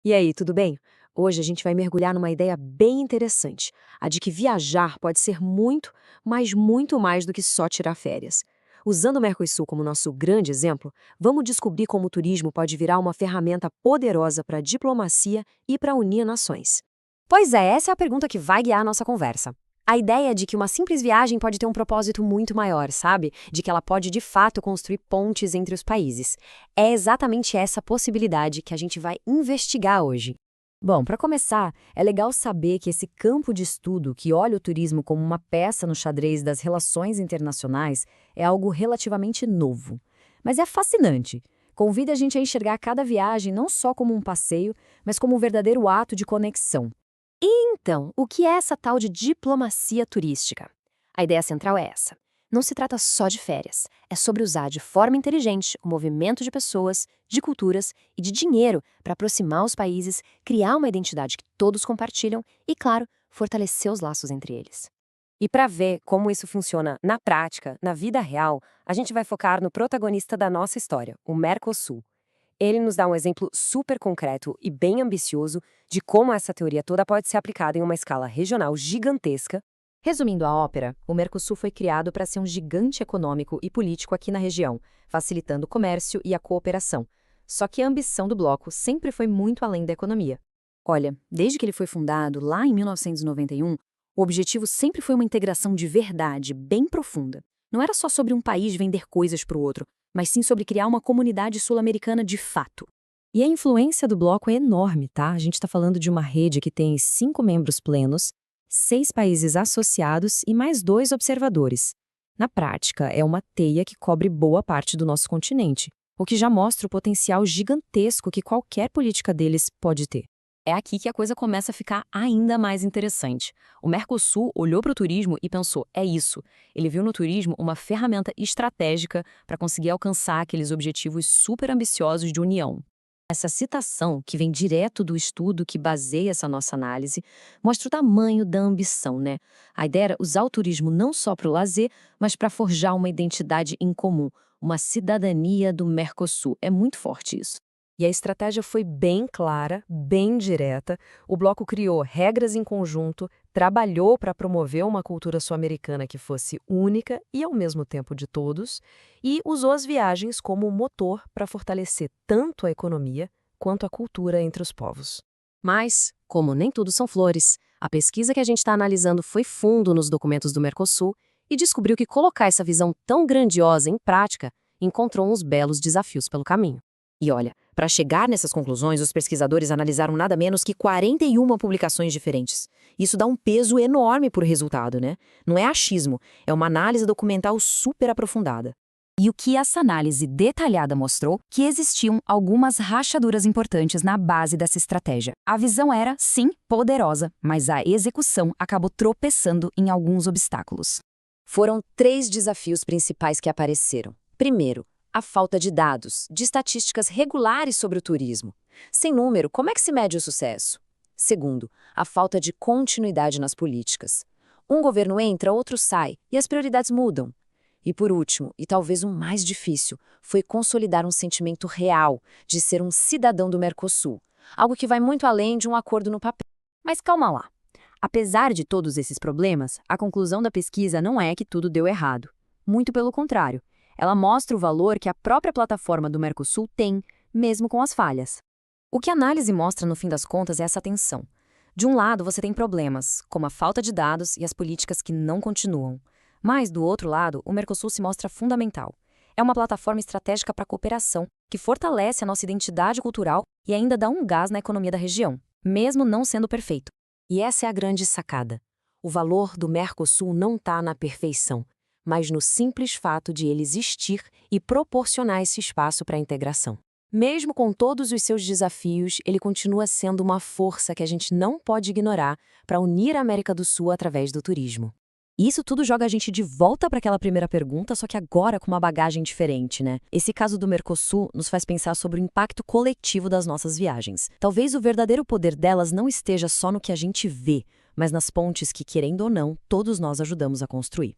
E aí, tudo bem? Hoje a gente vai mergulhar numa ideia bem interessante, a de que viajar pode ser muito, mas muito mais do que só tirar férias. Usando o Mercosul como nosso grande exemplo, vamos descobrir como o turismo pode virar uma ferramenta poderosa para a diplomacia e para unir nações. Pois é, essa é a pergunta que vai guiar a nossa conversa. A ideia de que uma simples viagem pode ter um propósito muito maior, sabe? De que ela pode de fato construir pontes entre os países. É exatamente essa possibilidade que a gente vai investigar hoje. Bom, para começar, é legal saber que esse campo de estudo que olha o turismo como uma peça no xadrez das relações internacionais é algo relativamente novo. Mas é fascinante. Convida a gente a enxergar cada viagem não só como um passeio, mas como um verdadeiro ato de conexão. Então, o que é essa tal de diplomacia turística? A ideia central é essa. Não se trata só de férias, é sobre usar de forma inteligente o movimento de pessoas, de culturas e de dinheiro para aproximar os países, criar uma identidade que todos compartilham e, claro, fortalecer os laços entre eles. E para ver como isso funciona na prática, na vida real, a gente vai focar no protagonista da nossa história, o Mercosul. Ele nos dá um exemplo super concreto e bem ambicioso de como essa teoria toda pode ser aplicada em uma escala regional gigantesca. Resumindo a ópera, o Mercosul foi criado para ser um gigante econômico e político aqui na região, facilitando o comércio e a cooperação. Só que a ambição do bloco sempre foi muito além da economia. Olha, desde que ele foi fundado, lá em 1991, o objetivo sempre foi uma integração de verdade, bem profunda. Não era só sobre um país vender coisas para o outro, mas sim sobre criar uma comunidade sul-americana de fato. E a influência do bloco é enorme, tá? A gente está falando de uma rede que tem 5 membros plenos, 6 países associados e mais 2 observadores. Na prática, é uma teia que cobre boa parte do nosso continente, o que já mostra o potencial gigantesco que qualquer política deles pode ter. É aqui que a coisa começa a ficar ainda mais interessante. O Mercosul olhou para o turismo e pensou, é isso. Ele viu no turismo uma ferramenta estratégica para conseguir alcançar aqueles objetivos super ambiciosos de união. Essa citação, que vem direto do estudo que baseia essa nossa análise, mostra o tamanho da ambição, né? A ideia era usar o turismo não só para o lazer, mas para forjar uma identidade em comum, uma cidadania do Mercosul. É muito forte isso. E a estratégia foi bem clara, bem direta. O bloco criou regras em conjunto, trabalhou para promover uma cultura sul-americana que fosse única e ao mesmo tempo de todos, e usou as viagens como motor para fortalecer tanto a economia quanto a cultura entre os povos. Mas, como nem tudo são flores, a pesquisa que a gente está analisando foi fundo nos documentos do Mercosul e descobriu que colocar essa visão tão grandiosa em prática encontrou uns belos desafios pelo caminho. E olha, para chegar nessas conclusões, os pesquisadores analisaram nada menos que 41 publicações diferentes. Isso dá um peso enorme para o resultado, né? Não é achismo, é uma análise documental super aprofundada. E o que essa análise detalhada mostrou? Que existiam algumas rachaduras importantes na base dessa estratégia. A visão era, sim, poderosa, mas a execução acabou tropeçando em alguns obstáculos. Foram 3 desafios principais que apareceram. Primeiro, a falta de dados, de estatísticas regulares sobre o turismo. Sem número, como é que se mede o sucesso? Segundo, a falta de continuidade nas políticas. Um governo entra, outro sai, e as prioridades mudam. E por último, e talvez o mais difícil, foi consolidar um sentimento real de ser um cidadão do Mercosul, algo que vai muito além de um acordo no papel. Mas calma lá. Apesar de todos esses problemas, a conclusão da pesquisa não é que tudo deu errado. Muito pelo contrário. Ela mostra o valor que a própria plataforma do Mercosul tem, mesmo com as falhas. O que a análise mostra, no fim das contas, é essa tensão. De um lado, você tem problemas, como a falta de dados e as políticas que não continuam. Mas, do outro lado, o Mercosul se mostra fundamental. É uma plataforma estratégica para a cooperação, que fortalece a nossa identidade cultural e ainda dá um gás na economia da região, mesmo não sendo perfeito. E essa é a grande sacada. O valor do Mercosul não está na perfeição, mas no simples fato de ele existir e proporcionar esse espaço para a integração. Mesmo com todos os seus desafios, ele continua sendo uma força que a gente não pode ignorar para unir a América do Sul através do turismo. E isso tudo joga a gente de volta para aquela primeira pergunta, só que agora com uma bagagem diferente, né? Esse caso do Mercosul nos faz pensar sobre o impacto coletivo das nossas viagens. Talvez o verdadeiro poder delas não esteja só no que a gente vê, mas nas pontes que, querendo ou não, todos nós ajudamos a construir.